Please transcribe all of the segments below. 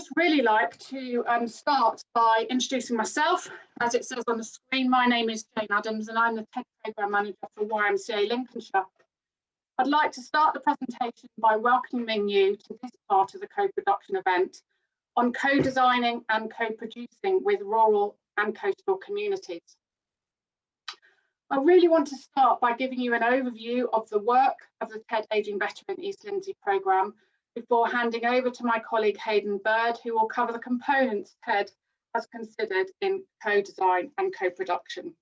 just really like to start by introducing myself. As it says on the screen, my name is Jane Adams and I'm the TED Programme Manager for YMCA Lincolnshire. I'd like to start the presentation by welcoming you to this part of the co-production event on co-designing and co-producing with rural and coastal communities. I really want to start by giving you an overview of the work of the TED Ageing Better in East Lindsey programme before handing over to my colleague Hayden Bird, who will cover the components TED has considered in co-design and co-production.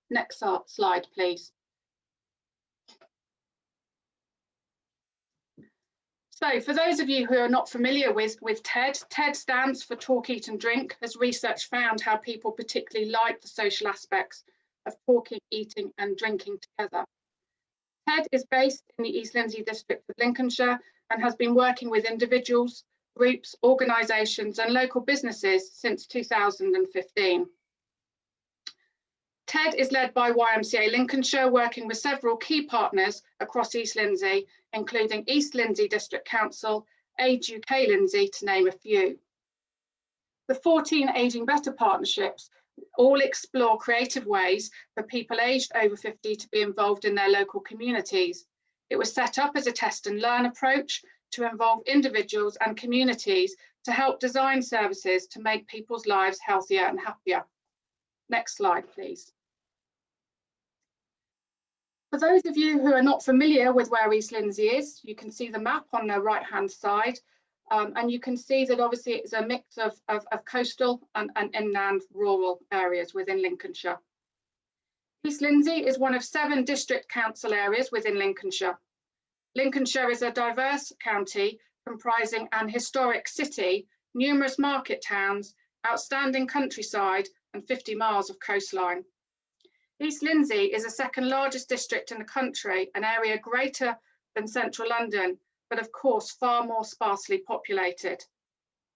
Next slide, please. So for those of you who are not familiar with TED, TED stands for Talk, Eat and Drink, as research found how people particularly like the social aspects of talking, eating and drinking together. TED is based in the East Lindsey district of Lincolnshire and has been working with individuals, groups, organisations and local businesses since 2015. TED is led by YMCA Lincolnshire, working with several key partners across East Lindsey, including East Lindsey District Council, Age UK Lindsey, to name a few. The 14 Ageing Better partnerships all explore creative ways for people aged over 50 to be involved in their local communities. It was set up as a test and learn approach to involve individuals and communities to help design services to make people's lives healthier and happier. Next slide, please. For those of you who are not familiar with where East Lindsey is, you can see the map on the right-hand side, and you can see that obviously it's a mix of coastal and inland rural areas within Lincolnshire. East Lindsey is one of 7 district council areas within Lincolnshire. Lincolnshire is a diverse county comprising an historic city, numerous market towns, outstanding countryside and 50 miles of coastline. East Lindsey is the second largest district in the country, an area greater than central London, but of course far more sparsely populated.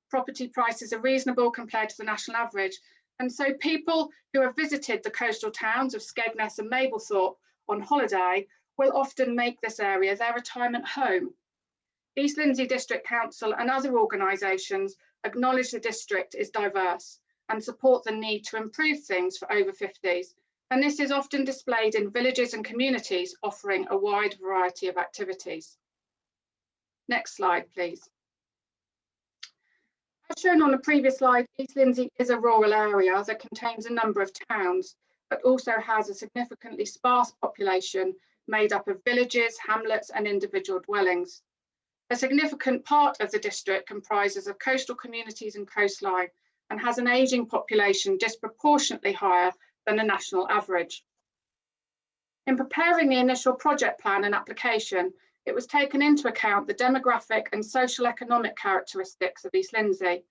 Property prices are reasonable compared to the national average, and so people who have visited the coastal towns of Skegness and Mablethorpe on holiday will often make this area their retirement home. East Lindsey District Council and other organisations acknowledge the district is diverse and support the need to improve things for over 50s, and this is often displayed in villages and communities offering a wide variety of activities. Next slide, please. As shown on the previous slide, East Lindsey is a rural area that contains a number of towns, but also has a significantly sparse population made up of villages, hamlets and individual dwellings. A significant part of the district comprises of coastal communities and coastline and has an ageing population disproportionately higher than the national average. In preparing the initial project plan and application, it was taken into account the demographic and social economic characteristics of East Lindsey.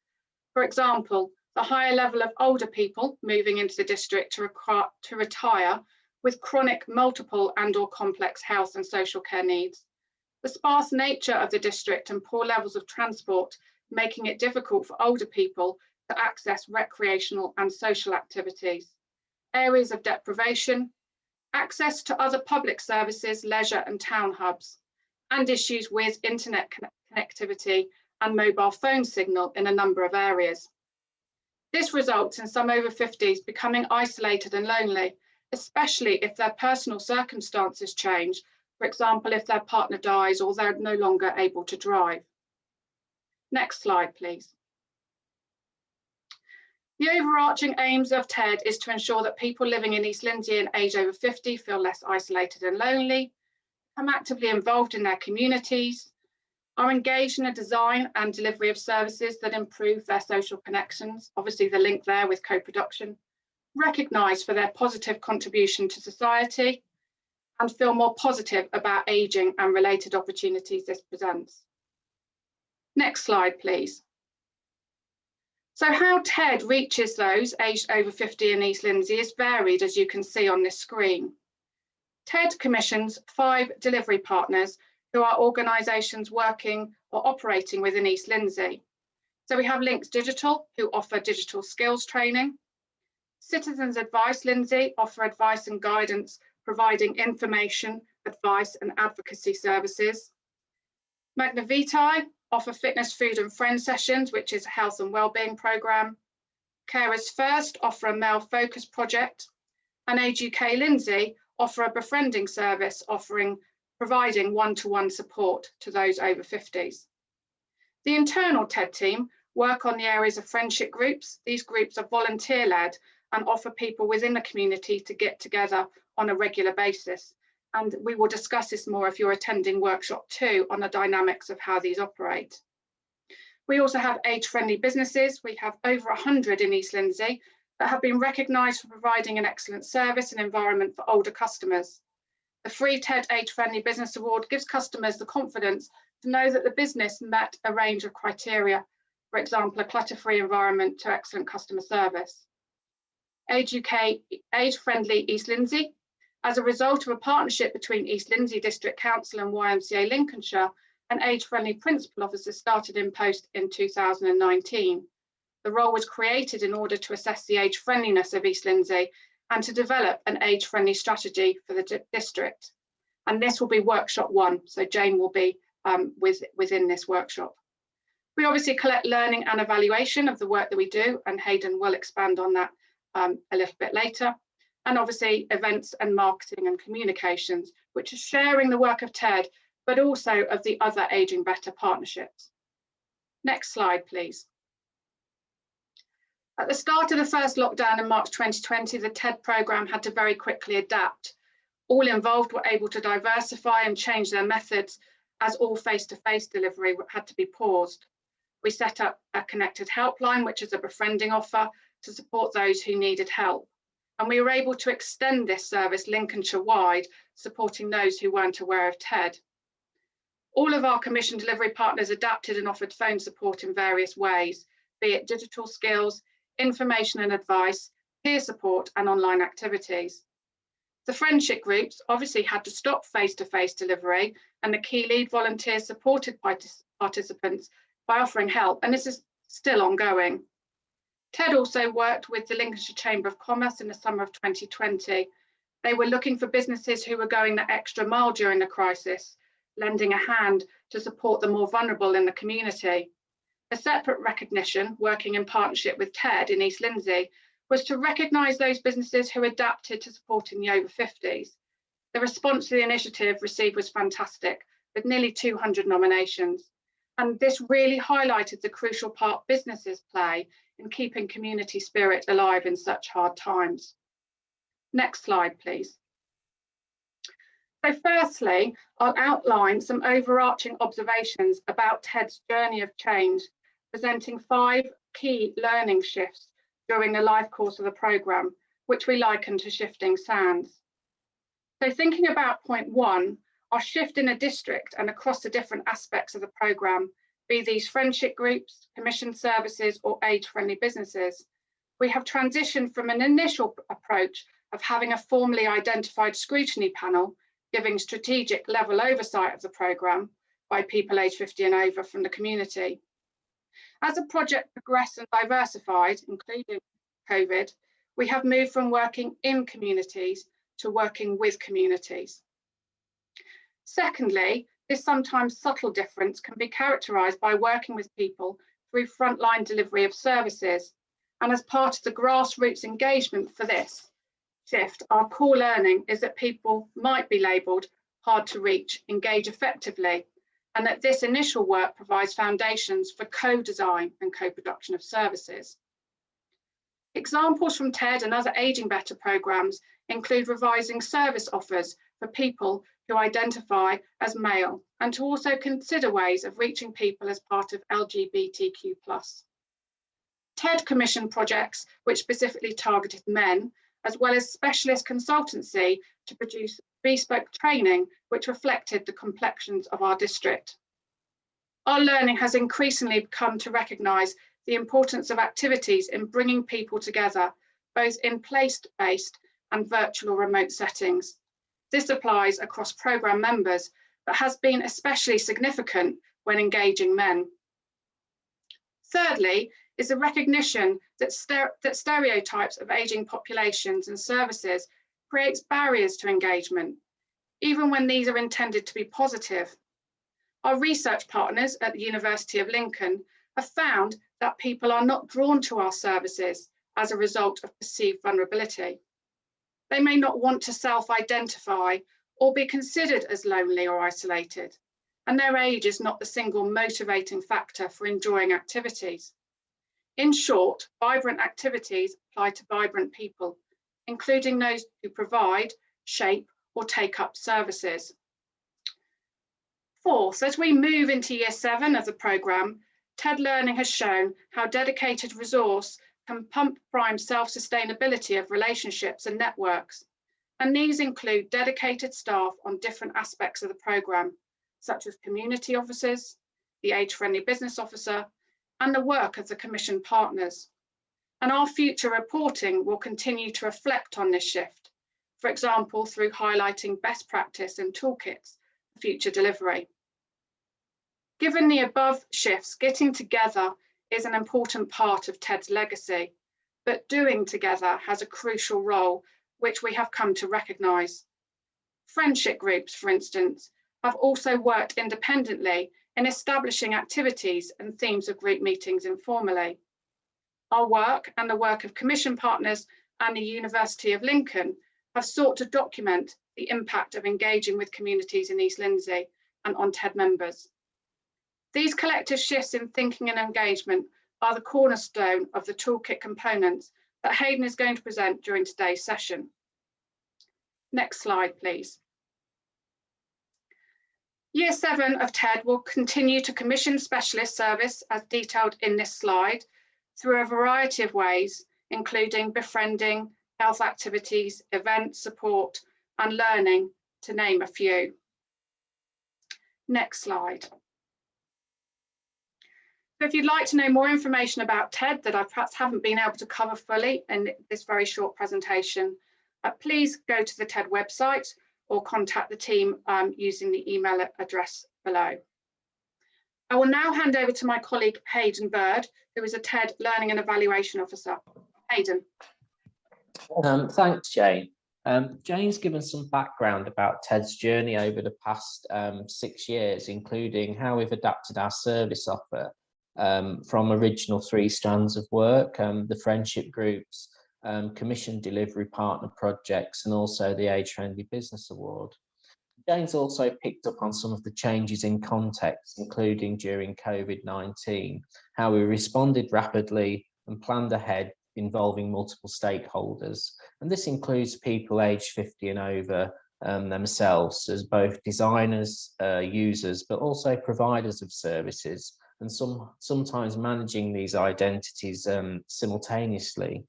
For example, the higher level of older people moving into the district to retire with chronic, multiple and/or complex health and social care needs. The sparse nature of the district and poor levels of transport, making it difficult for older people to access recreational and social activities. Areas of deprivation, access to other public services, leisure and town hubs, and issues with internet connectivity and mobile phone signal in a number of areas. This results in some over 50s becoming isolated and lonely, especially if their personal circumstances change, for example, if their partner dies or they're no longer able to drive. Next slide, please. The overarching aims of TED is to ensure that people living in East Lindsey and age over 50 feel less isolated and lonely, become actively involved in their communities, are engaged in the design and delivery of services that improve their social connections, obviously the link there with co-production, recognised for their positive contribution to society, and feel more positive about ageing and related opportunities this presents. Next slide, please. So how TED reaches those aged over 50 in East Lindsey is varied, as you can see on this screen. TED commissions 5 delivery partners who are organisations working or operating within East Lindsey. So we have Links Digital, who offer digital skills training. Citizens Advice Lindsey offer advice and guidance, providing information, advice and advocacy services. Magna Vitae offer fitness, food and friends sessions, which is a health and wellbeing programme. Carers First offer a male focus project, and Age UK Lindsay offer a befriending service providing one-to-one support to those over 50s. The internal TED team work on the areas of friendship groups. These groups are volunteer-led and offer people within the community to get together on a regular basis. And we will discuss this more if you're attending workshop 2 on the dynamics of how these operate. We also have age-friendly businesses. We have over 100 in East Lindsey that have been recognised for providing an excellent service and environment for older customers. The Free TED Age-Friendly Business Award gives customers the confidence to know that the business met a range of criteria, for example, a clutter-free environment to excellent customer service. Age UK Age-Friendly East Lindsey, as a result of a partnership between East Lindsey District Council and YMCA Lincolnshire, an age-friendly principal officer started in post in 2019. The role was created in order to assess the age friendliness of East Lindsey and to develop an age-friendly strategy for the district. And this will be workshop 1, so Jane will be within this workshop. We obviously collect learning and evaluation of the work that we do, and Hayden will expand on that a little bit later. And obviously events and marketing and communications, which is sharing the work of TED, but also of the other Ageing Better partnerships. Next slide, please. At the start of the first lockdown in March 2020, the TED programme had to very quickly adapt. All involved were able to diversify and change their methods as all face-to-face delivery had to be paused. We set up a connected helpline, which is a befriending offer to support those who needed help. And we were able to extend this service Lincolnshire-wide, supporting those who weren't aware of TED. All of our commission delivery partners adapted and offered phone support in various ways, be it digital skills, information and advice, peer support and online activities. The friendship groups obviously had to stop face-to-face delivery, and the key lead volunteers supported participants by offering help, and this is still ongoing. TED also worked with the Lincolnshire Chamber of Commerce in the summer of 2020. They were looking for businesses who were going the extra mile during the crisis, lending a hand to support the more vulnerable in the community. A separate recognition, working in partnership with TED in East Lindsey, was to recognise those businesses who adapted to supporting the over 50s. The response to the initiative received was fantastic, with nearly 200 nominations. And this really highlighted the crucial part businesses play in keeping community spirit alive in such hard times. Next slide, please. So firstly, I'll outline some overarching observations about TED's journey of change, presenting 5 key learning shifts during the life course of the programme, which we liken to shifting sands. So thinking about point 1, our shift in a district and across the different aspects of the programme, be these friendship groups, commission services or age-friendly businesses, we have transitioned from an initial approach of having a formally identified scrutiny panel giving strategic level oversight of the programme by people aged 50 and over from the community. As the project progressed and diversified, including COVID, we have moved from working in communities to working with communities. Secondly, this sometimes subtle difference can be characterised by working with people through frontline delivery of services. And as part of the grassroots engagement for this shift, our core learning is that people might be labelled hard to reach, engage effectively, and that this initial work provides foundations for co-design and co-production of services. Examples from TED and other Ageing Better programmes include revising service offers for people who identify as male, and to also consider ways of reaching people as part of LGBTQ+. TED commissioned projects which specifically targeted men, as well as specialist consultancy to produce bespoke training which reflected the complexions of our district. Our learning has increasingly come to recognise the importance of activities in bringing people together, both in place-based and virtual or remote settings. This applies across programme members, but has been especially significant when engaging men. Thirdly, is the recognition that stereotypes of ageing populations and services creates barriers to engagement, even when these are intended to be positive. Our research partners at the University of Lincoln have found that people are not drawn to our services as a result of perceived vulnerability. They may not want to self-identify or be considered as lonely or isolated, and their age is not the single motivating factor for enjoying activities. In short, vibrant activities apply to vibrant people, including those who provide, shape, or take up services. Fourth, as we move into year 7 of the programme, TED Learning has shown how dedicated resource can pump prime self-sustainability of relationships and networks. And these include dedicated staff on different aspects of the programme, such as community officers, the age-friendly business officer, and the work of the commission partners. And our future reporting will continue to reflect on this shift, for example, through highlighting best practice and toolkits for future delivery. Given the above shifts, getting together is an important part of TED's legacy, but doing together has a crucial role, which we have come to recognise. Friendship groups, for instance, have also worked independently in establishing activities and themes of group meetings informally. Our work and the work of commission partners and the University of Lincoln have sought to document the impact of engaging with communities in East Lindsey and on TED members. These collective shifts in thinking and engagement are the cornerstone of the toolkit components that Hayden is going to present during today's session. Next slide, please. Year 7 of TED will continue to commission specialist service as detailed in this slide through a variety of ways, including befriending, health activities, event support, and learning, to name a few. Next slide. So if you'd like to know more information about TED that I perhaps haven't been able to cover fully in this very short presentation, please go to the TED website or contact the team using the email address below. I will now hand over to my colleague Hayden Bird, who is a TED Learning and Evaluation Officer. Hayden. Thanks, Jane. Jane's given some background about TED's journey over the past 6 years, including how we've adapted our service offer from original 3 strands of work, the friendship groups, commission delivery partner projects, and also the Age-Friendly Business Award. Jane's also picked up on some of the changes in context, including during COVID-19, how we responded rapidly and planned ahead, involving multiple stakeholders. And this includes people aged 50 and over themselves as both designers, users, but also providers of services, and sometimes managing these identities simultaneously.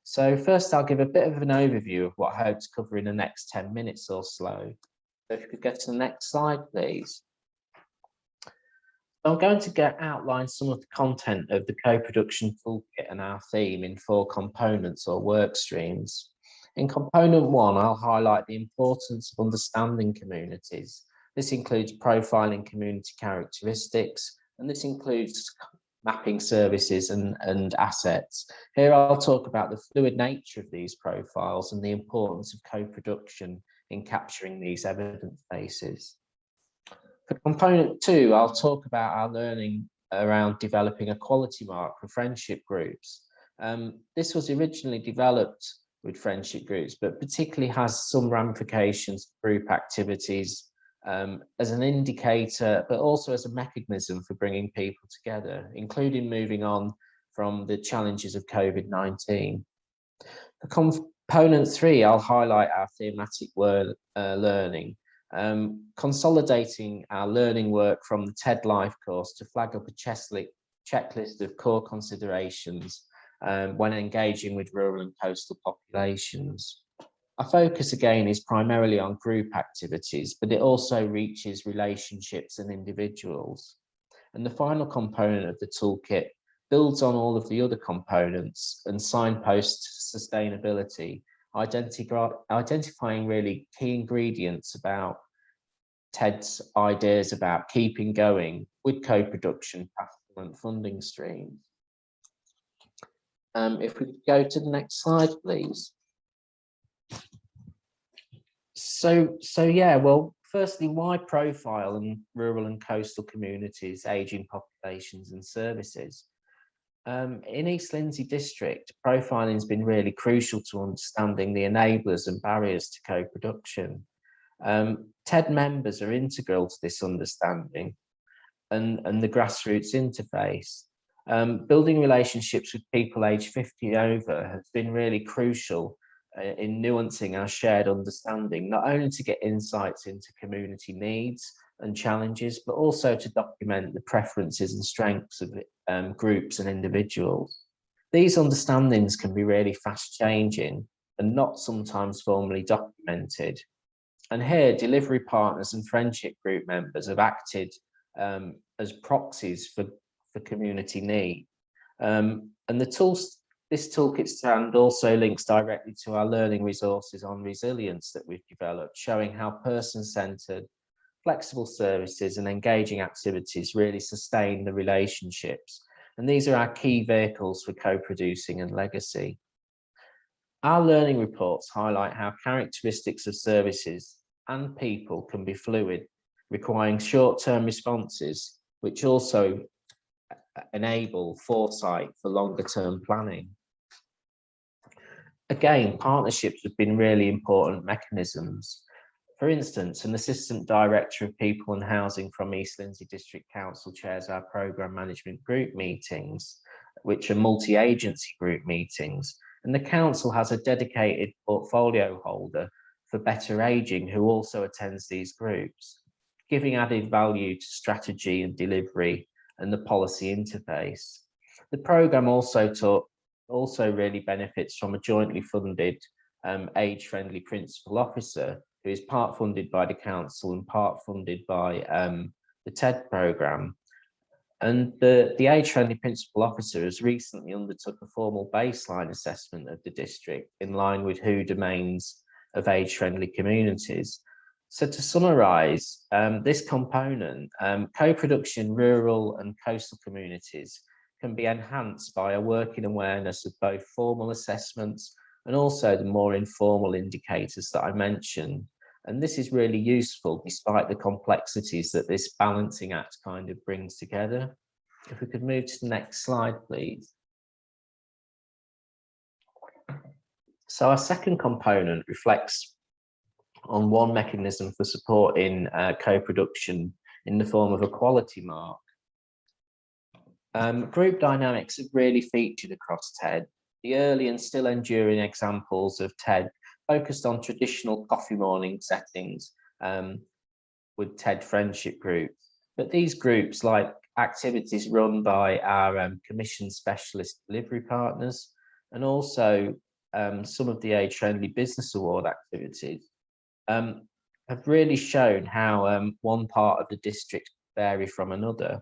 So first, I'll give a bit of an overview of what I hope to cover in the next 10 minutes or so. So if you could get to the next slide, please. I'm going to outline some of the content of the co-production toolkit and our theme in 4 components or work streams. In component 1, I'll highlight the importance of understanding communities. This includes profiling community characteristics, and this includes mapping services and assets. Here I'll talk about the fluid nature of these profiles and the importance of co-production in capturing these evidence bases. For component 2, I'll talk about our learning around developing a quality mark for friendship groups. This was originally developed with friendship groups, but particularly has some ramifications for group activities as an indicator, but also as a mechanism for bringing people together, including moving on from the challenges of COVID-19. For component 3, I'll highlight our thematic learning, consolidating our learning work from the TED Life course to flag up a checklist of core considerations when engaging with rural and coastal populations. Our focus again is primarily on group activities, but it also reaches relationships and individuals. And the final component of the toolkit builds on all of the other components and signposts sustainability, identifying really key ingredients about TED's ideas about keeping going with co-production, capital and funding streams. If we could go to the next slide, please. So yeah, well, Firstly, why profile in rural and coastal communities, ageing populations and services? In East Lindsey District, profiling has been really crucial to understanding the enablers and barriers to co-production. TED members are integral to this understanding and the grassroots interface. Building relationships with people aged 50 over has been really crucial in nuancing our shared understanding, not only to get insights into community needs and challenges, but also to document the preferences and strengths of groups and individuals. These understandings can be really fast changing and not sometimes formally documented. And here, delivery partners and friendship group members have acted as proxies for community need. And this toolkit stand also links directly to our learning resources on resilience that we've developed, showing how person-centered, flexible services and engaging activities really sustain the relationships. And these are our key vehicles for co-producing and legacy. Our learning reports highlight how characteristics of services and people can be fluid, requiring short-term responses, which also enable foresight for longer-term planning. Again, partnerships have been really important mechanisms. For instance, an Assistant Director of People and Housing from East Lindsey District Council chairs our programme management group meetings, which are multi-agency group meetings. And the council has a dedicated portfolio holder for Better Ageing who also attends these groups, giving added value to strategy and delivery and the policy interface. The programme also really benefits from a jointly funded age-friendly principal officer who is part funded by the council and part funded by the TED programme. And the age-friendly principal officer has recently undertook a formal baseline assessment of the district in line with WHO domains of age-friendly communities. So to summarise, this component, co-production rural and coastal communities can be enhanced by a working awareness of both formal assessments and also the more informal indicators that I mentioned. And this is really useful despite the complexities that this balancing act kind of brings together. If we could move to the next slide, please. So our second component reflects on one mechanism for supporting co-production in the form of a quality mark. Group dynamics have really featured across TED. The early and still enduring examples of TED focused on traditional coffee morning settings with TED friendship groups. But these groups, like activities run by our commission specialist delivery partners, and also some of the Age-Friendly Business Award activities, have really shown how one part of the district vary from another.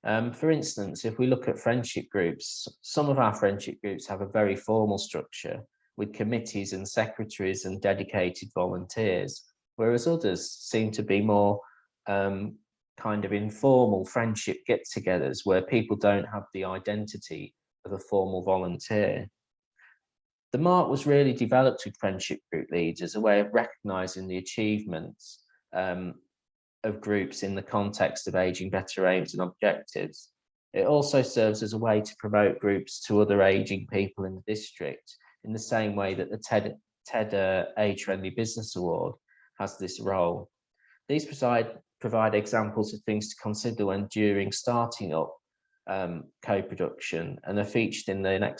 For instance, if we look at friendship groups, some of our friendship groups have a very formal structure with committees and secretaries and dedicated volunteers, whereas others seem to be more kind of informal friendship get-togethers where people don't have the identity of a formal volunteer. The mark was really developed with friendship group leads as a way of recognising the achievements of groups in the context of ageing better aims and objectives. It also serves as a way to promote groups to other ageing people in the district in the same way that the TED Age-Friendly Business Award has this role. These provide examples of things to consider when during starting up co-production and are featured in the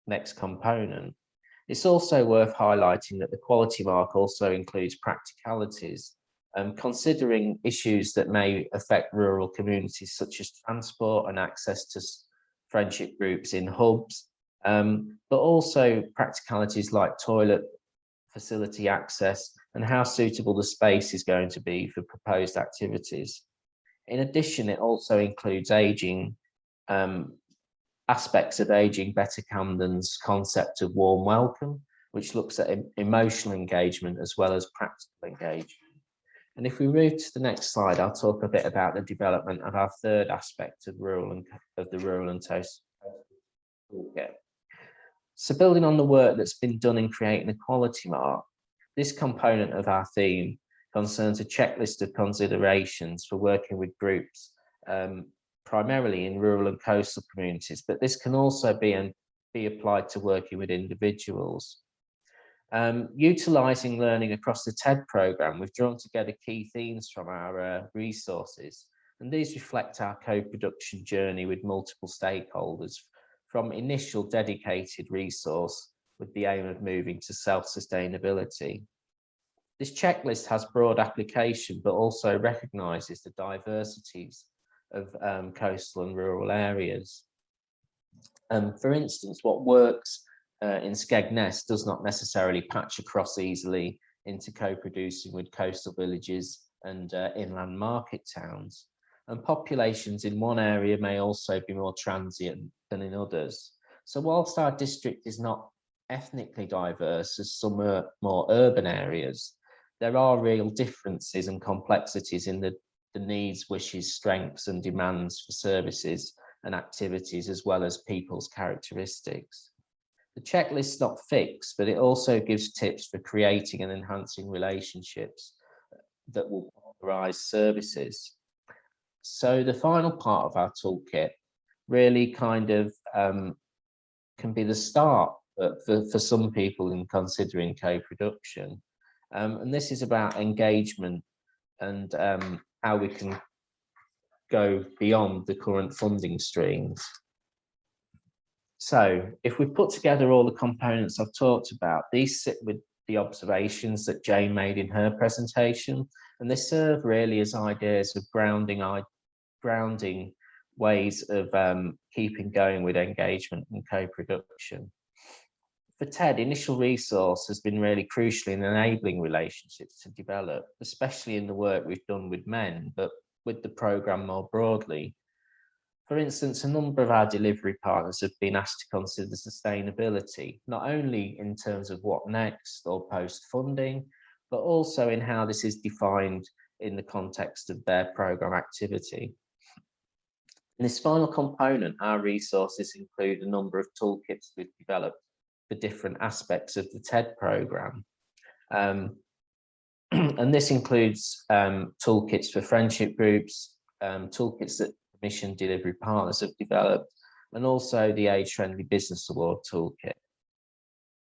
next component. It's also worth highlighting that the quality mark also includes practicalities, considering issues that may affect rural communities such as transport and access to friendship groups in hubs, but also practicalities like toilet facility access and how suitable the space is going to be for proposed activities. In addition, it also includes ageing, aspects of Ageing Better Camden's concept of warm welcome, which looks at emotional engagement as well as practical engagement. And if we move to the next slide, I'll talk a bit about the development of our third aspect of the rural and coastal toolkit. So building on the work that's been done in creating a quality mark, this component of our theme concerns a checklist of considerations for working with groups, primarily in rural and coastal communities, but this can also be applied to working with individuals. Utilising learning across the TED programme, we've drawn together key themes from our resources, and these reflect our co-production journey with multiple stakeholders, from initial dedicated resource with the aim of moving to self-sustainability. This checklist has broad application, but also recognises the diversities of coastal and rural areas. For instance, what works in Skegness does not necessarily patch across easily into co-producing with coastal villages and inland market towns. And populations in one area may also be more transient than in others. So whilst our district is not ethnically diverse as some more urban areas, there are real differences and complexities in the needs, wishes, strengths and demands for services and activities, as well as people's characteristics. The checklist is not fixed, but it also gives tips for creating and enhancing relationships that will popularise services. So the final part of our toolkit really kind of can be the start for some people in considering co-production. And this is about engagement and how we can go beyond the current funding streams. So if we put together all the components I've talked about, these sit with the observations that Jane made in her presentation, and they serve really as ideas of grounding ways of keeping going with engagement and co-production. For TED, initial resource has been really crucial in enabling relationships to develop, especially in the work we've done with men, but with the programme more broadly. For instance, a number of our delivery partners have been asked to consider sustainability, not only in terms of what next or post-funding, but also in how this is defined in the context of their programme activity. In this final component, our resources include a number of toolkits we've developed for different aspects of the TED programme. And this includes toolkits for friendship groups, toolkits that Mission delivery partners have developed, and also the Age Friendly Business Award toolkit.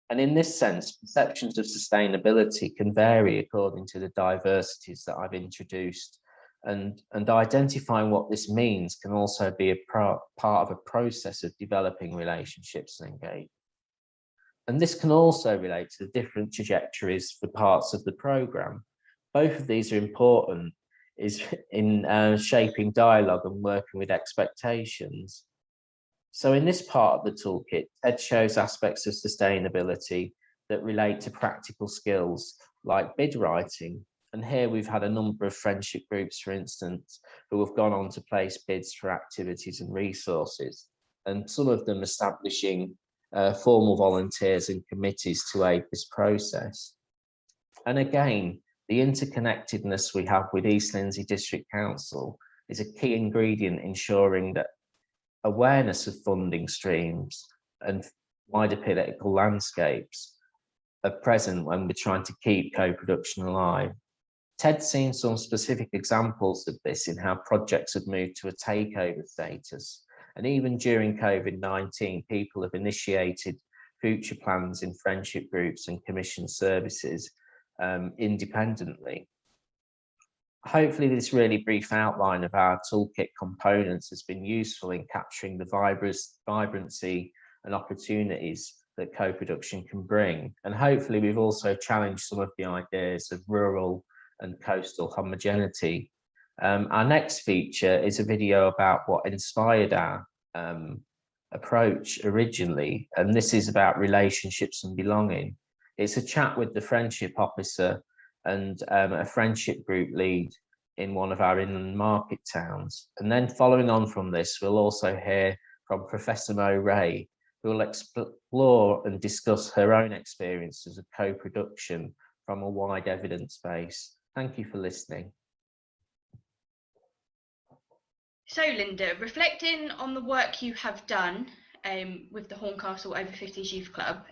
And in this sense, perceptions of sustainability can vary according to the diversities that I've introduced, and identifying what this means can also be a part of a process of developing relationships and engagement. And this can also relate to the different trajectories for parts of the programme. Both of these are important is in shaping dialogue and working with expectations. So in this part of the toolkit, TED shows aspects of sustainability that relate to practical skills like bid writing. And here we've had a number of friendship groups, for instance, who have gone on to place bids for activities and resources, and some of them establishing formal volunteers and committees to aid this process. And again, the interconnectedness we have with East Lindsey District Council is a key ingredient ensuring that awareness of funding streams and wider political landscapes are present when we're trying to keep co-production alive. TED's seen some specific examples of this in how projects have moved to a takeover status. And even during COVID-19, people have initiated future plans in friendship groups and commission services independently. Hopefully this really brief outline of our toolkit components has been useful in capturing the vibrancy and opportunities that co-production can bring. And hopefully we've also challenged some of the ideas of rural and coastal homogeneity. Our next feature is a video about what inspired our approach originally, and this is about relationships and belonging. It's a chat with the friendship officer and a friendship group lead in one of our inland market towns. And then following on from this, we'll also hear from Professor Mo Ray, who will explore and discuss her own experiences of co-production from a wide evidence base. Thank you for listening. So Linda, reflecting on the work you have done with the Horncastle Over 50s Youth Club,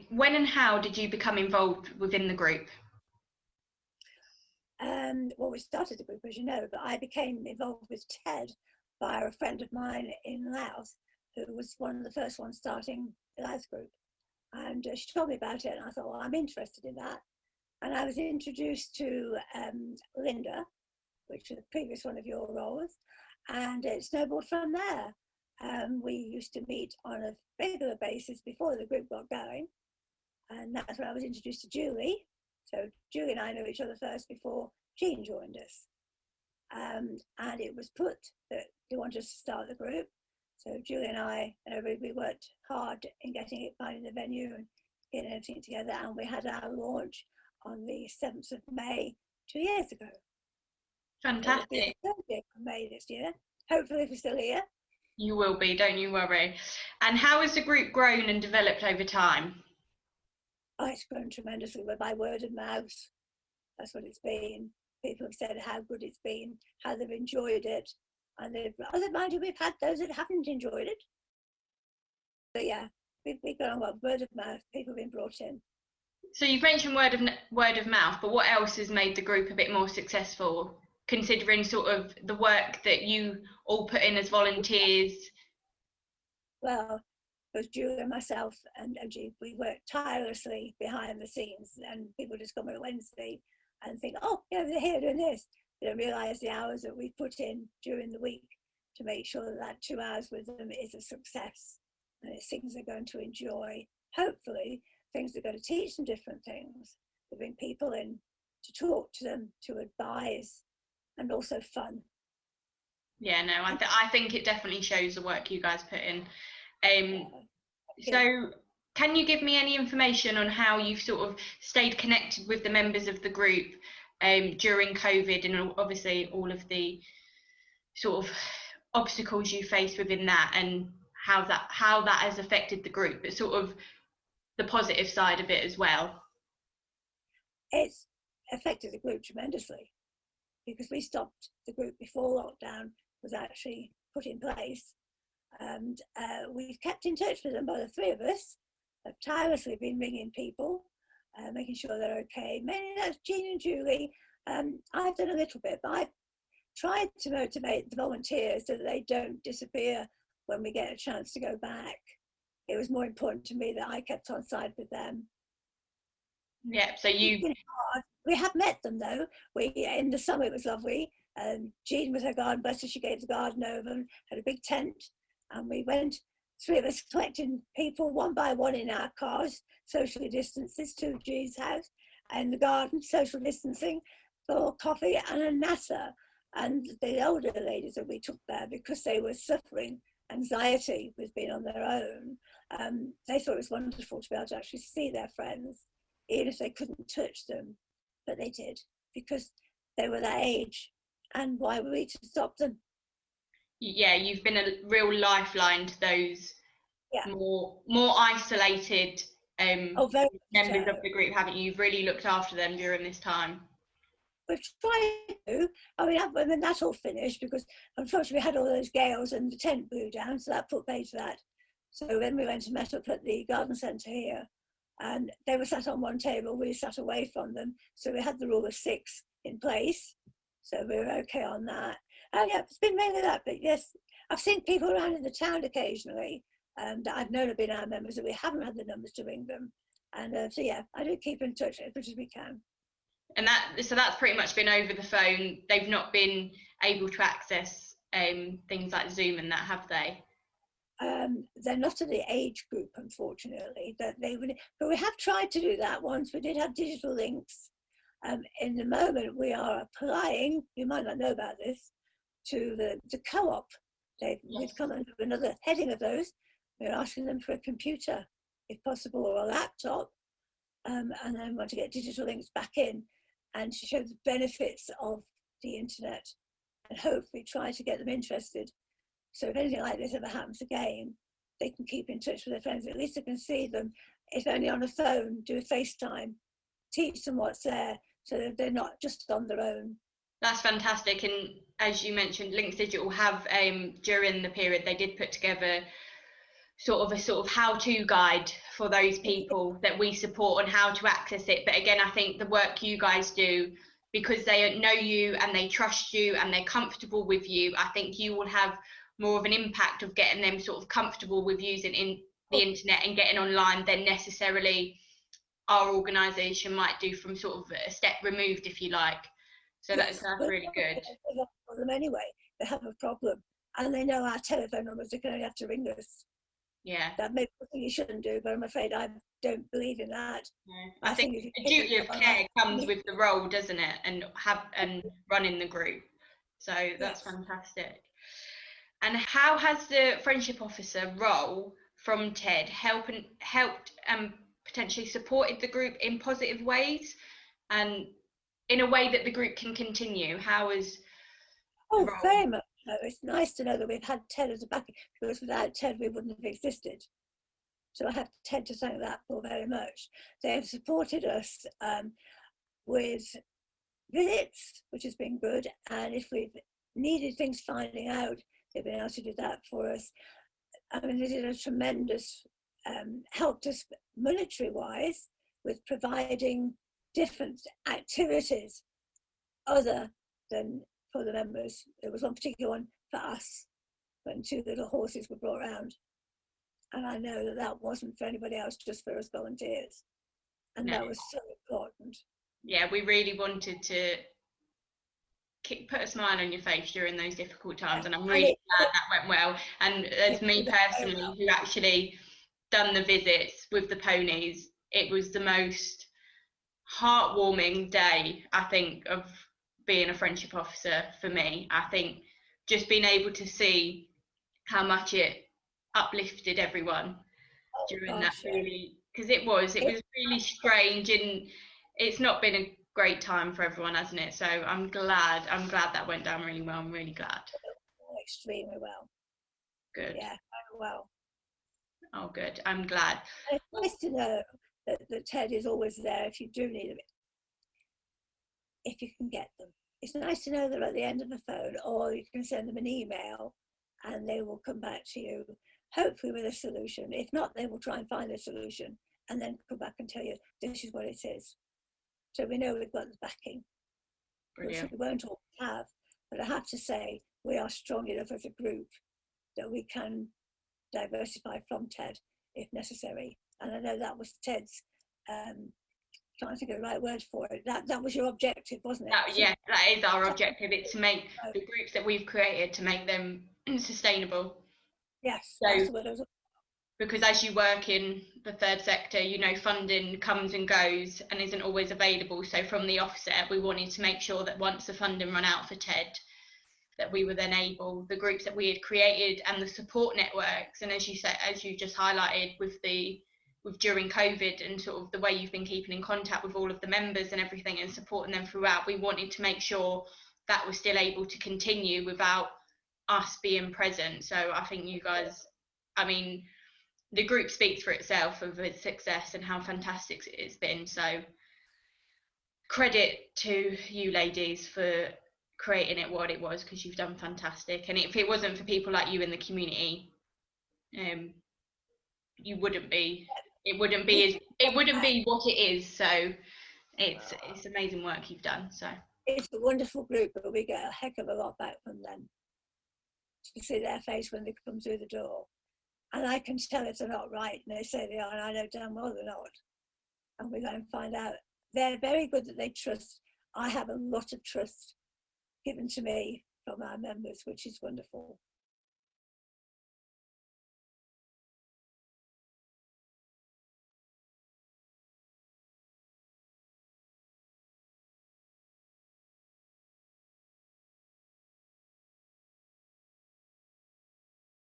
when and how did you become involved within the group? Well, we started the group, as you know, but I became involved with TED by a friend of mine in Laos, who was one of the first ones starting the Laos group. And she told me about it, and I thought, well, I'm interested in that. And I was introduced to Linda, which was the previous one of your roles, and it snowballed from there. We used to meet on a regular basis before the group got going, and that's when I was introduced to Julie. So Julie and I knew each other first before Jean joined us. And it was put that they wanted us to start the group. So Julie and I, we worked hard in getting it, finding the venue and getting everything together. And we had our launch on the 7th of May 2 years ago. Fantastic. So May this year. Hopefully we're still here. You will be, don't you worry. And how has the group grown and developed over time? Oh, it's grown tremendously by word of mouth. That's what it's been. People have said how good it's been, how they've enjoyed it. And mind you, we've had those that haven't enjoyed it. But yeah, we've gone on word of mouth, people have been brought in. So you've mentioned word of mouth, but what else has made the group a bit more successful, considering sort of the work that you all put in as volunteers? Well, both Julie and myself and OG, we work tirelessly behind the scenes, and people just come on a Wednesday and think, oh, yeah, they're here doing this. They don't realise the hours that we put in during the week to make sure that 2 hours with them is a success. And it's things they're going to enjoy. Hopefully, things they're going to teach them different things. They bring people in to talk to them, to advise, and also fun. Yeah, no, I think it definitely shows the work you guys put in. So can you give me any information on how you've sort of stayed connected with the members of the group during COVID, and obviously all of the sort of obstacles you faced within that, and how that has affected the group, but sort of the positive side of it as well? It's affected the group tremendously, because we stopped the group before lockdown was actually put in place. And we've kept in touch with them, by the three of us have tirelessly been ringing people, making sure they're okay. Mainly that's Jean and Julie. I've done a little bit, but I've tried to motivate the volunteers so that they don't disappear when we get a chance to go back. It was more important to me that I kept on side with them. Yeah, so we have met them though. In the summer it was lovely. Jean with her garden buster, she gave the garden over and had a big tent. And we went, three of us collecting people one by one in our cars, socially distances to Jean's house, and the garden, social distancing, for coffee and a NASA. And the older ladies that we took there, because they were suffering anxiety with being on their own, they thought it was wonderful to be able to actually see their friends, even if they couldn't touch them. But they did, because they were that age. And why were we to stop them? Yeah, you've been a real lifeline to those more isolated members of the group, haven't you? You've really looked after them during this time. We've tried to. I mean, that's all finished, because unfortunately we had all those gales and the tent blew down, so that put paid to that. So then we went and met up at the garden centre here, and they were sat on one table, we sat away from them, so we had the rule of 6 in place, so we were okay on that. And yeah, it's been mainly that, but yes, I've seen people around in the town occasionally that I've known have been our members, that we haven't had the numbers to ring them, and so yeah, I do keep in touch as much as we can. And so that's pretty much been over the phone. They've not been able to access things like Zoom and that, have they? They're not in the age group, unfortunately. But we have tried to do that once. We did have digital links. In the moment, we are applying, you might not know about this, to the co-op. We've come under another heading of those. We're asking them for a computer, if possible, or a laptop, and then want to get digital links back in and to show the benefits of the internet, and hopefully try to get them interested. So if anything like this ever happens again, they can keep in touch with their friends. At least they can see them, if only on a phone, do a FaceTime, teach them what's there, so that they're not just on their own. That's fantastic. And as you mentioned, Links Digital have, during the period, they did put together sort of how-to guide for those people that we support on how to access it. But again, I think the work you guys do because they know you and they trust you and they're comfortable with you, I think you will have more of an impact of getting them sort of comfortable with using the internet and getting online than necessarily our organisation might do from sort of a step removed, if you like. So that's really good. For them anyway, they have a problem and they know our telephone numbers. They can only have to ring us. Yeah. That may be something you shouldn't do, but I'm afraid I don't believe in that. No. I think the duty of care comes with the role, doesn't it? And running the group. So that's fantastic. And how has the friendship officer role from TED helped and potentially supported the group in positive ways and in a way that the group can continue? How is very much so. It's nice to know that we've had TED as a backing, because without TED we wouldn't have existed. So I have TED to thank that for very much. They have supported us with visits, which has been good, and if we've needed things finding out, they've been able to do that for us. I mean, they did a tremendous, helped us monetary-wise with providing different activities other than for the members. There was one particular one for us when 2 little horses were brought around. And I know that that wasn't for anybody else, just for us volunteers. And that was so important. Yeah, we really wanted to put a smile on your face during those difficult times, and I'm really glad that went well. And as me personally, who actually done the visits with the ponies, it was the most heartwarming day, I think, of being a friendship officer for me. I think just being able to see how much it uplifted everyone during that, really, because it was really strange, and it's not been a great time for everyone, hasn't it? So I'm glad that went down really well. I'm really glad. Extremely well. Good. Yeah, very well. Oh, good. I'm glad. And it's nice to know that TED is always there if you do need them, if you can get them. It's nice to know they're at the end of the phone, or you can send them an email and they will come back to you, hopefully with a solution. If not, they will try and find a solution and then come back and tell you this is what it is. So we know we've got the backing, which we won't all have, but I have to say we are strong enough as a group that we can diversify from TED if necessary. And I know that was TED's, trying to think of the right word for it. That was your objective, wasn't it? Yeah, that is our objective. It's to make the groups that we've created, to make them sustainable. Yes, so, that's what it was. Because as you work in the third sector, you know, funding comes and goes and isn't always available. So from the offset, we wanted to make sure that once the funding ran out for TED, that we were then able, the groups that we had created and the support networks, and as you said, as you just highlighted with during COVID and sort of the way you've been keeping in contact with all of the members and everything and supporting them throughout, we wanted to make sure that was still able to continue without us being present. So I think you guys, I mean, the group speaks for itself of its success and how fantastic it's been. So credit to you ladies for creating it what it was, because you've done fantastic. And if it wasn't for people like you in the community, it wouldn't be what it is. So it's amazing work you've done. So it's a wonderful group, but we get a heck of a lot back from them. To see their face when they come through the door. And I can tell if they're not right, and they say they are, and I know damn well they're not. And we go and find out. They're very good that they trust. I have a lot of trust given to me from our members, which is wonderful.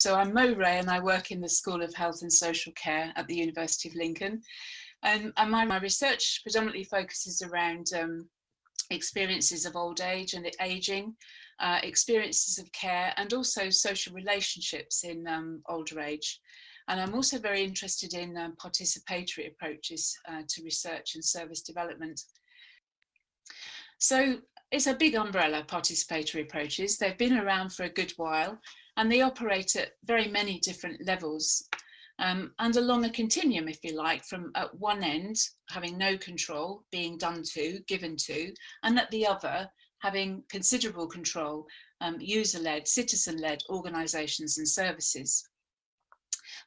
So I'm Mo Ray, and I work in the School of Health and Social Care at the University of Lincoln. And my research predominantly focuses around experiences of old age and ageing, experiences of care, and also social relationships in older age. And I'm also very interested in participatory approaches to research and service development. So it's a big umbrella, participatory approaches. They've been around for a good while, and they operate at very many different levels. and along a continuum, if you like, from at one end, having no control, being done to, given to, and at the other, having considerable control, user-led, citizen-led organisations and services.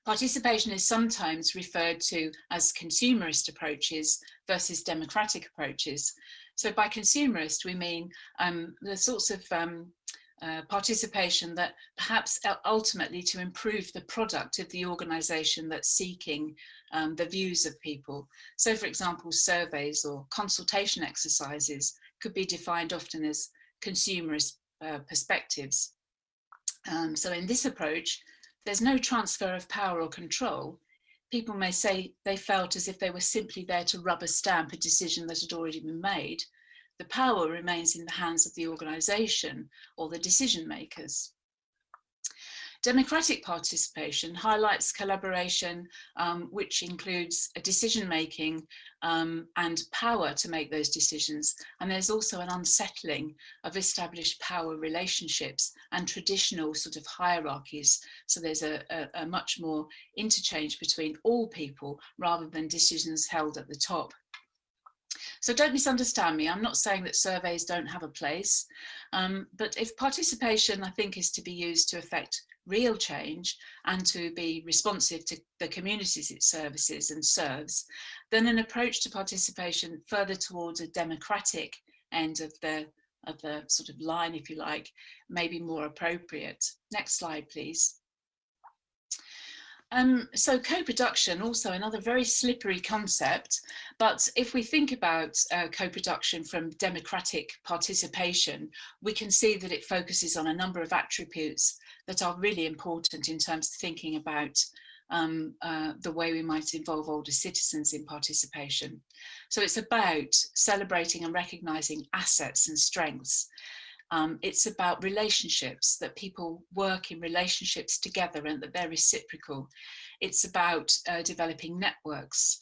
Participation is sometimes referred to as consumerist approaches versus democratic approaches. So by consumerist, we mean the sorts of participation that perhaps ultimately to improve the product of the organisation that's seeking the views of people. So for example, surveys or consultation exercises could be defined often as consumerist perspectives. So in this approach, there's no transfer of power or control. People may say they felt as if they were simply there to rubber stamp a decision that had already been made. The power remains in the hands of the organisation or the decision makers. Democratic participation highlights collaboration, which includes a decision making and power to make those decisions. And there's also an unsettling of established power relationships and traditional sort of hierarchies. So there's a much more interchange between all people rather than decisions held at the top. So don't misunderstand me, I'm not saying that surveys don't have a place, but if participation, I think, is to be used to affect real change and to be responsive to the communities it services and serves, then an approach to participation further towards a democratic end of the sort of line, if you like, may be more appropriate. Next slide, please. So co-production, also another very slippery concept, but if we think about co-production from democratic participation, we can see that it focuses on a number of attributes that are really important in terms of thinking about the way we might involve older citizens in participation. So it's about celebrating and recognising assets and strengths. It's about relationships, that people work in relationships together and that they're reciprocal. It's about developing networks.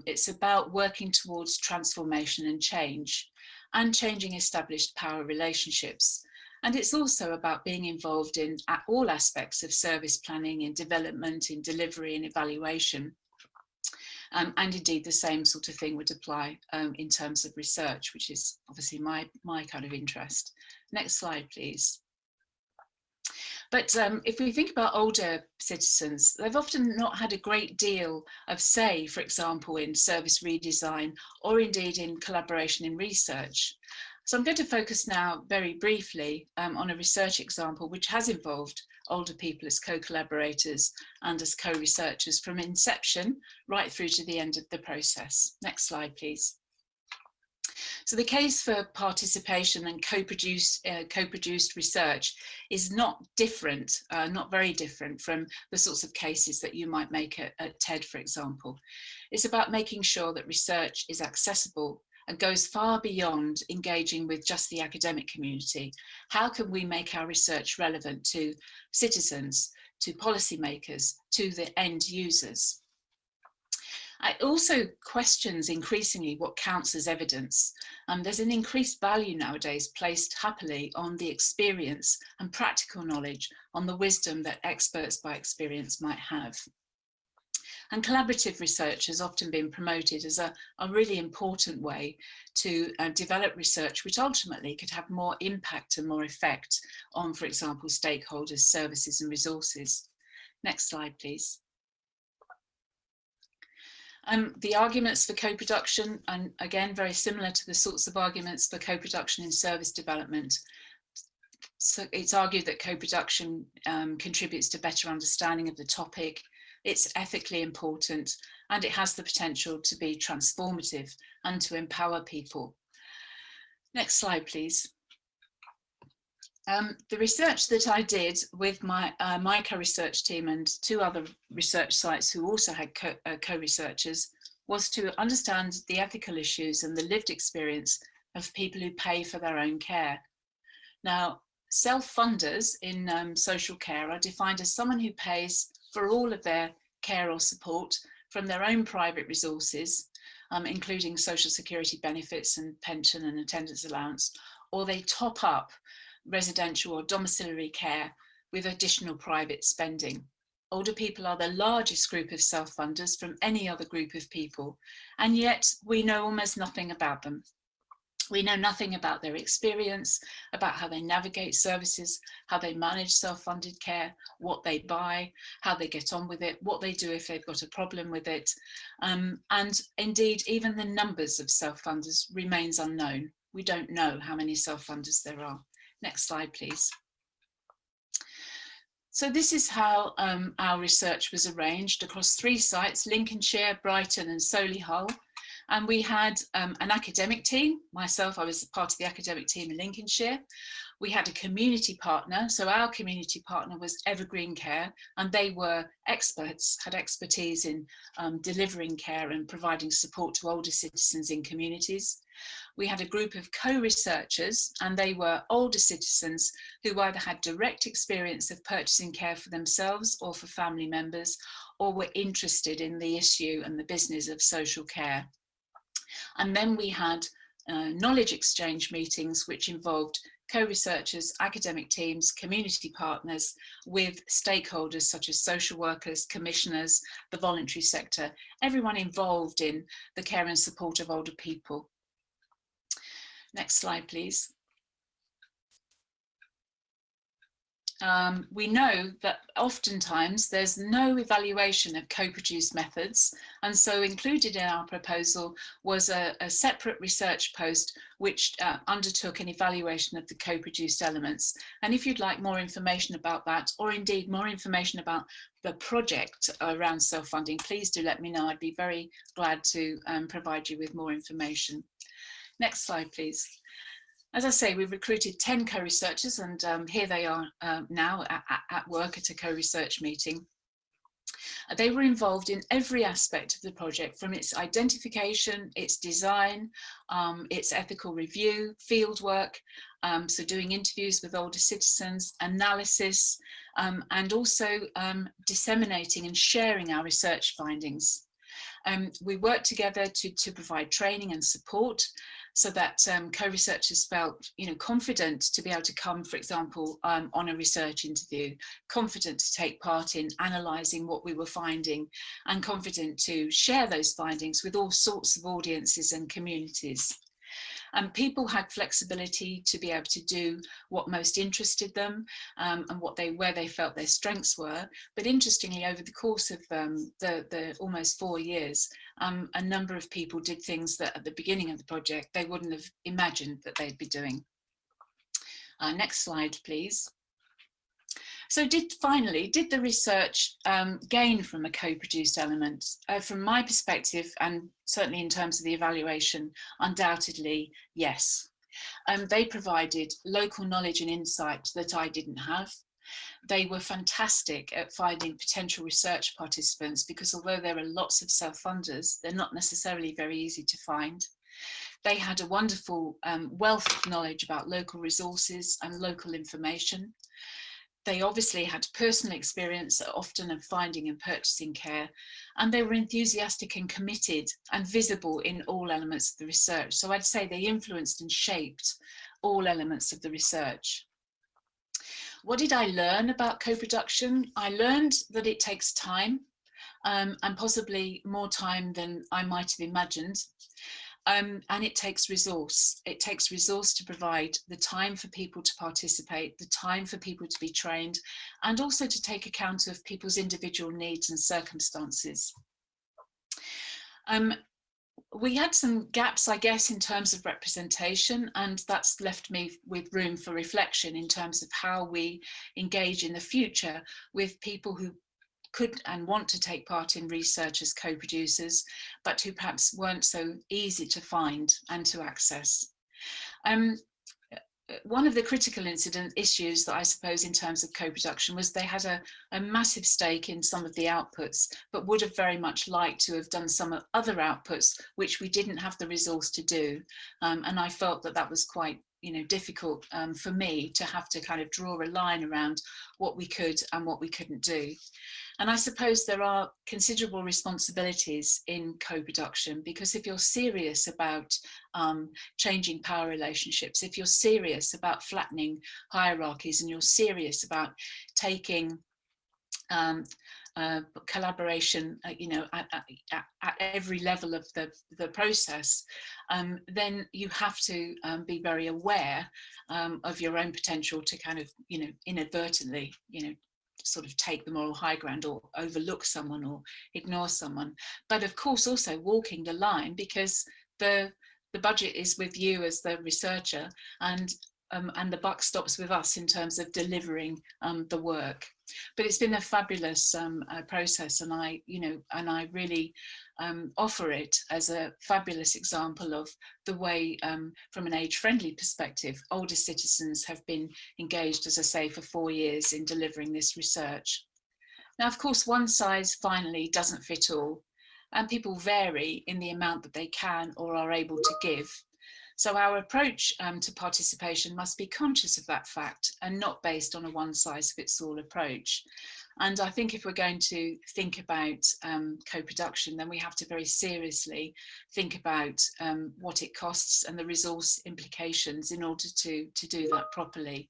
It's about working towards transformation and change and changing established power relationships. And it's also about being involved in all aspects of service planning, in development, in delivery and evaluation. And indeed the same sort of thing would apply in terms of research, which is obviously my kind of interest. Next slide, please. But if we think about older citizens, they've often not had a great deal of say, for example, in service redesign or indeed in collaboration in research. So I'm going to focus now very briefly on a research example which has involved older people as co-collaborators and as co-researchers from inception right through to the end of the process. Next slide, please. So the case for participation and co-produced research is not different, not very different from the sorts of cases that you might make at TED, for example. It's about making sure that research is accessible and goes far beyond engaging with just the academic community. How can we make our research relevant to citizens, to policymakers, to the end users? It also questions increasingly what counts as evidence. There's an increased value nowadays placed happily on the experience and practical knowledge, on the wisdom that experts by experience might have. And collaborative research has often been promoted as a really important way to develop research which ultimately could have more impact and more effect on, for example, stakeholders, services and resources. Next slide, please. The arguments for co-production, and again, very similar to the sorts of arguments for co-production in service development. So it's argued that co-production contributes to better understanding of the topic. It's ethically important and it has the potential to be transformative and to empower people. Next slide, please. The research that I did with my co-research team and two other research sites who also had co-researchers was to understand the ethical issues and the lived experience of people who pay for their own care. Now, self-funders in social care are defined as someone who pays for all of their care or support from their own private resources, including social security benefits and pension and attendance allowance, or they top up residential or domiciliary care with additional private spending. Older people are the largest group of self-funders from any other group of people, and yet we know almost nothing about them. We know nothing about their experience, about how they navigate services, how they manage self-funded care, what they buy, how they get on with it, what they do if they've got a problem with it. And indeed, even the numbers of self-funders remains unknown. We don't know how many self-funders there are. Next slide, please. So this is how our research was arranged across 3 sites, Lincolnshire, Brighton and Solihull. And we had an academic team. Myself, I was part of the academic team in Lincolnshire. We had a community partner. So our community partner was Evergreen Care, and they were experts, had expertise in delivering care and providing support to older citizens in communities. We had a group of co-researchers, and they were older citizens who either had direct experience of purchasing care for themselves or for family members, or were interested in the issue and the business of social care. And then we had knowledge exchange meetings, which involved co-researchers, academic teams, community partners with stakeholders such as social workers, commissioners, the voluntary sector, everyone involved in the care and support of older people. Next slide, please. We know that oftentimes there's no evaluation of co-produced methods, and so included in our proposal was a separate research post which undertook an evaluation of the co-produced elements. And if you'd like more information about that, or indeed more information about the project around self-funding, please do let me know. I'd be very glad to provide you with more information. Next slide, please. As I say, we've recruited 10 co-researchers, and here they are now at work at a co-research meeting. They were involved in every aspect of the project, from its identification, its design, its ethical review, field work, so doing interviews with older citizens, analysis, and also disseminating and sharing our research findings. We worked together to provide training and support, so that co-researchers felt, confident to be able to come, for example, on a research interview, confident to take part in analysing what we were finding, and confident to share those findings with all sorts of audiences and communities. And people had flexibility to be able to do what most interested them and where they felt their strengths were. But interestingly, over the course of the almost 4 years, a number of people did things that at the beginning of the project they wouldn't have imagined that they'd be doing. Next slide, please. So did the research gain from a co-produced element? From my perspective, and certainly in terms of the evaluation, undoubtedly, yes. They provided local knowledge and insight that I didn't have. They were fantastic at finding potential research participants, because although there are lots of self-funders, they're not necessarily very easy to find. They had a wonderful wealth of knowledge about local resources and local information. They obviously had personal experience often of finding and purchasing care, and they were enthusiastic and committed and visible in all elements of the research. So I'd say they influenced and shaped all elements of the research. What did I learn about co-production? I learned that it takes time, and possibly more time than I might have imagined. And it takes resource. It takes resource to provide the time for people to participate, the time for people to be trained, and also to take account of people's individual needs and circumstances. We had some gaps, I guess, in terms of representation, and that's left me with room for reflection in terms of how we engage in the future with people who could and want to take part in research as co-producers, but who perhaps weren't so easy to find and to access. One of the critical issues that I suppose in terms of co-production was they had a massive stake in some of the outputs, but would have very much liked to have done some other outputs, which we didn't have the resource to do. And I felt that that was quite difficult for me to have to kind of draw a line around what we could and what we couldn't do. And I suppose there are considerable responsibilities in co-production, because if you're serious about changing power relationships, if you're serious about flattening hierarchies, and you're serious about taking collaboration, you know, at every level of the process, then you have to be very aware of your own potential to kind of, you know, inadvertently, you know, sort of take the moral high ground or overlook someone or ignore someone. But of course also walking the line, because the budget is with you as the researcher, and the buck stops with us in terms of delivering the work. But it's been a fabulous process, and I really offer it as a fabulous example of the way, from an age-friendly perspective, older citizens have been engaged, as I say, for 4 years in delivering this research. Now, of course, one size finally doesn't fit all, and people vary in the amount that they can or are able to give. So our approach to participation must be conscious of that fact and not based on a one-size-fits-all approach. And I think if we're going to think about co-production, then we have to very seriously think about what it costs and the resource implications in order to do that properly.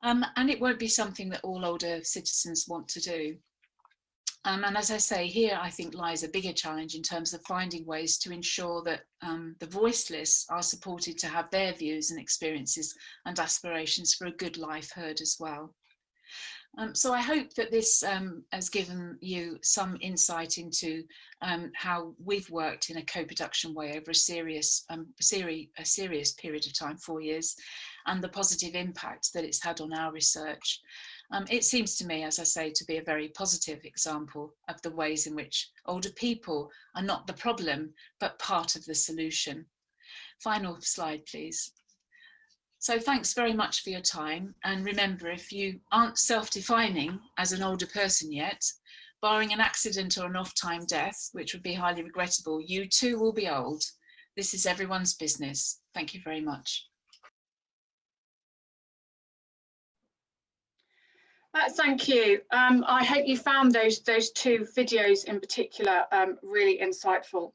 And it won't be something that all older citizens want to do. And as I say, here I think lies a bigger challenge in terms of finding ways to ensure that the voiceless are supported to have their views and experiences and aspirations for a good life heard as well. So I hope that this has given you some insight into how we've worked in a co-production way over a serious period of time, 4 years, and the positive impact that it's had on our research. It seems to me, as I say, to be a very positive example of the ways in which older people are not the problem, but part of the solution. Final slide, please. So thanks very much for your time. And remember, if you aren't self-defining as an older person yet, barring an accident or an off-time death, which would be highly regrettable, you too will be old. This is everyone's business. Thank you very much. Thank you. I hope you found those two videos in particular really insightful.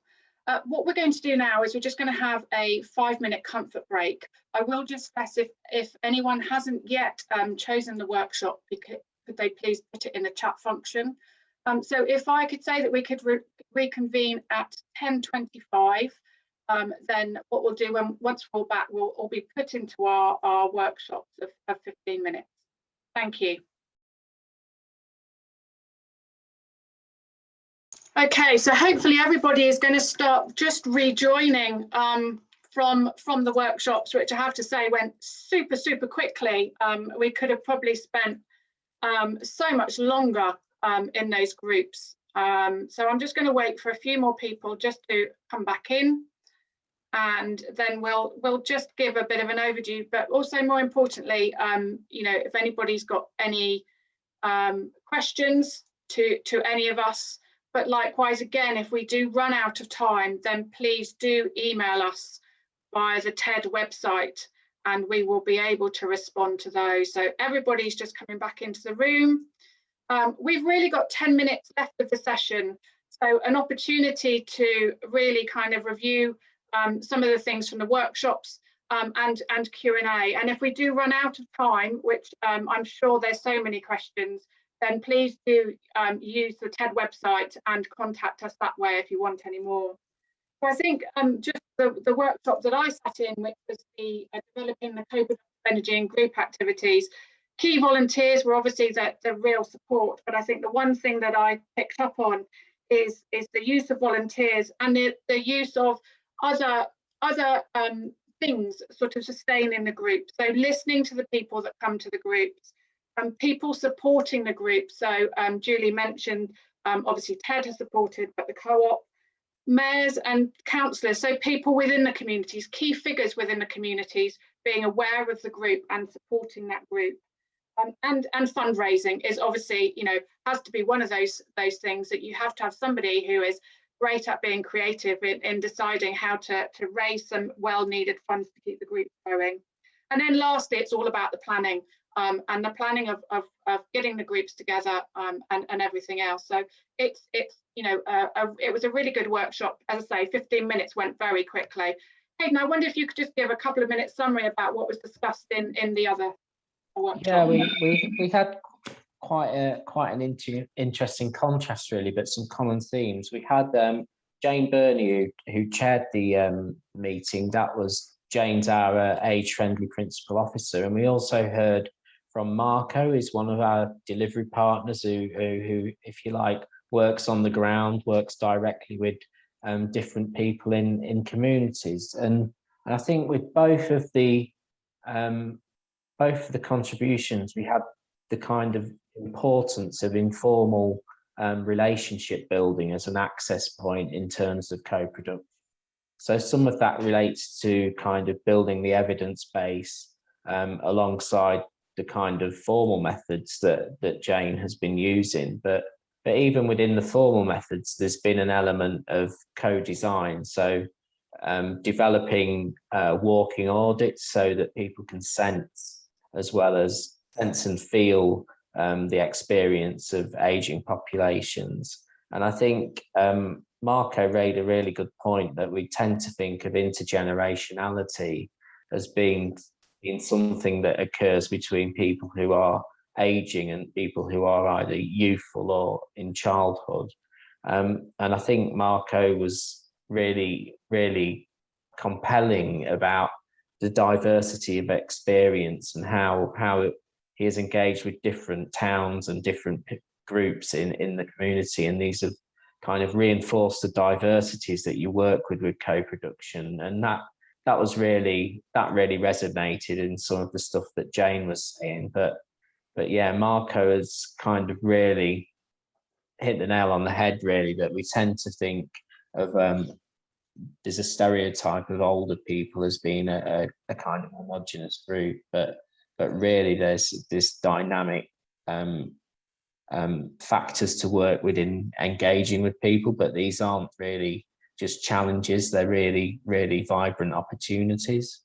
What we're going to do now is we're just going to have a 5-minute comfort break. I will just stress, if anyone hasn't yet chosen the workshop, could they please put it in the chat function. So if I could say that we could reconvene at 10:25, then what we'll do once we're all back, we'll all be put into our workshops of 15 minutes. Thank you. Okay, so hopefully everybody is going to start just rejoining from the workshops, which I have to say went super quickly. We could have probably spent so much longer in those groups. So I'm just going to wait for a few more people just to come back in, and then we'll just give a bit of an overview. But also, more importantly, you know, if anybody's got any questions to any of us. But likewise, again, if we do run out of time, then please do email us via the TED website, and we will be able to respond to those. So everybody's just coming back into the room. We've really got 10 minutes left of the session, so an opportunity to really kind of review some of the things from the workshops and Q&A. And if we do run out of time, which I'm sure there's so many questions, then please do use the TED website and contact us that way if you want any more. So I think just the workshop that I sat in, which was the developing the co-production energy and group activities, key volunteers were obviously the real support, but I think the one thing that I picked up on is the use of volunteers and the use of other things sort of sustaining the group. So listening to the people that come to the groups, people supporting the group. So Julie mentioned, obviously TED has supported, but the co-op, mayors and councillors, so people within the communities, key figures within the communities, being aware of the group and supporting that group. And fundraising is obviously, you know, has to be one of those things that you have to have somebody who is great at being creative in deciding how to raise some well-needed funds to keep the group going. And then lastly, it's all about the planning. And the planning of getting the groups together and everything else. So it's you know, it was a really good workshop. As I say, 15 minutes went very quickly. Hayden, I wonder if you could just give a couple of minutes summary about what was discussed in the other workshop. Yeah, we had quite an interesting contrast, really, but some common themes. We had Jane Burney, who chaired the meeting. That was Jane's our age-friendly principal officer, and we also heard from Marco, who's one of our delivery partners, who, if you like, works on the ground, works directly with different people in communities. And I think with both of the contributions, we had the kind of importance of informal relationship building as an access point in terms of co-production. So some of that relates to kind of building the evidence base alongside the kind of formal methods that Jane has been using. But even within the formal methods, there's been an element of co-design. So developing walking audits so that people can sense, as well as sense and feel the experience of aging populations. And I think Marco made a really good point that we tend to think of intergenerationality as being something that occurs between people who are aging and people who are either youthful or in childhood. And I think Marco was really, really compelling about the diversity of experience and how he has engaged with different towns and different groups in the community, and these have kind of reinforced the diversities that you work with co-production. And that really resonated in some of the stuff that Jane was saying. But yeah, Marco has kind of really hit the nail on the head, really, that we tend to think of there's a stereotype of older people as being a kind of homogenous group, but really there's this dynamic factors to work with in engaging with people, but these aren't really just challenges, they're really, really vibrant opportunities.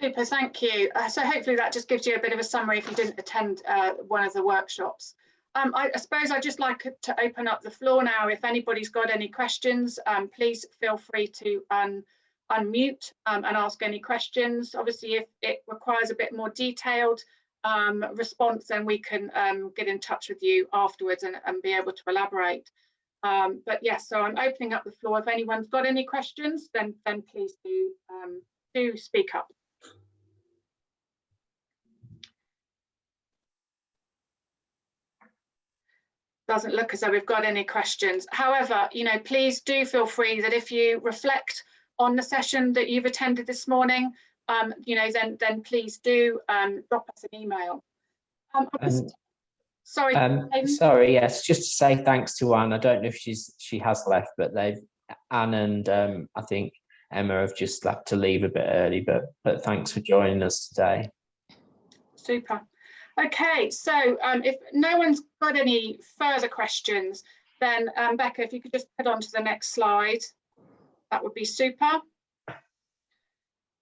Super, thank you. So hopefully that just gives you a bit of a summary if you didn't attend one of the workshops. I suppose I'd just like to open up the floor now. If anybody's got any questions, please feel free to unmute and ask any questions. Obviously, if it requires a bit more detailed response, then we can get in touch with you afterwards and be able to elaborate. But yes, so I'm opening up the floor. If anyone's got any questions, then please do speak up. Doesn't look as though we've got any questions. However, please do feel free that if you reflect on the session that you've attended this morning, then please do drop us an email. Sorry. Sorry, yes, just to say thanks to Anne. I don't know if she has left, but Anne and I think Emma have just had to leave a bit early, but thanks for joining us today. Super. Okay, so if no one's got any further questions, then Becca, if you could just put on to the next slide, that would be super.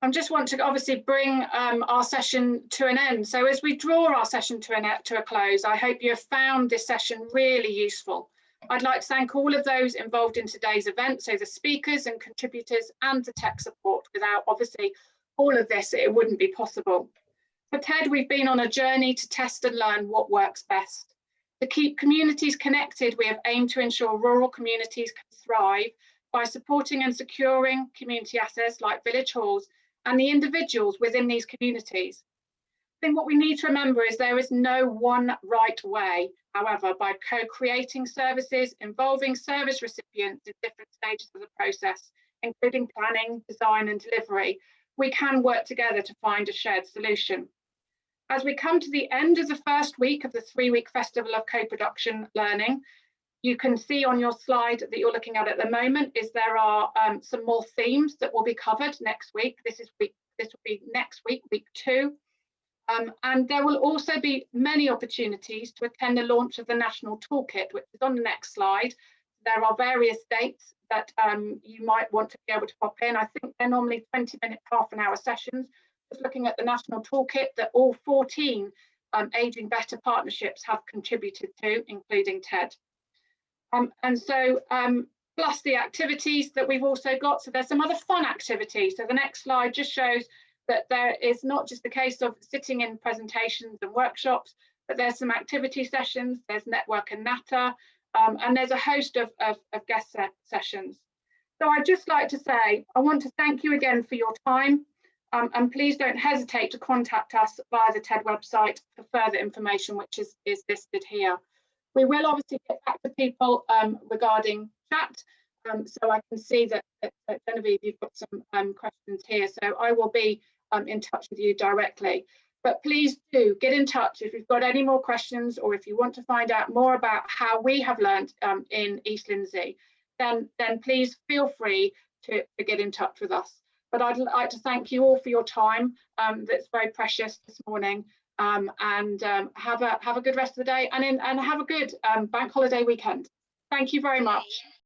I just want to obviously bring our session to an end. So as we draw our session to a close, I hope you have found this session really useful. I'd like to thank all of those involved in today's event, so the speakers and contributors and the tech support. Without obviously all of this, it wouldn't be possible. For TED, we've been on a journey to test and learn what works best. To keep communities connected, we have aimed to ensure rural communities can thrive by supporting and securing community assets like village halls and the individuals within these communities. I think what we need to remember is there is no one right way. However, by co-creating services, involving service recipients in different stages of the process, including planning, design and delivery, we can work together to find a shared solution. As we come to the end of the first week of the 3-week Festival of Co-Production Learning, you can see on your slide that you're looking at the moment is there are some more themes that will be covered next week. This will be next week, week 2. And there will also be many opportunities to attend the launch of the National Toolkit, which is on the next slide. There are various dates that you might want to be able to pop in. I think they're normally 20-minute, half-an-hour sessions. Just looking at the National Toolkit that all 14 Aging Better partnerships have contributed to, including TED. And so, plus the activities that we've also got. So there's some other fun activities. So the next slide just shows that there is not just the case of sitting in presentations and workshops, but there's some activity sessions, there's network and natter, and there's a host of guest sessions. So I'd just like to say, I want to thank you again for your time, and please don't hesitate to contact us via the TED website for further information, which is listed here. We will obviously get back to people regarding chat. So I can see that Genevieve, you've got some questions here. So I will be in touch with you directly. But please do get in touch if you've got any more questions, or if you want to find out more about how we have learned in East Lindsey, then please feel free to get in touch with us. But I'd like to thank you all for your time. That's very precious this morning. And have a good rest of the day, and have a good bank holiday weekend. Thank you very much.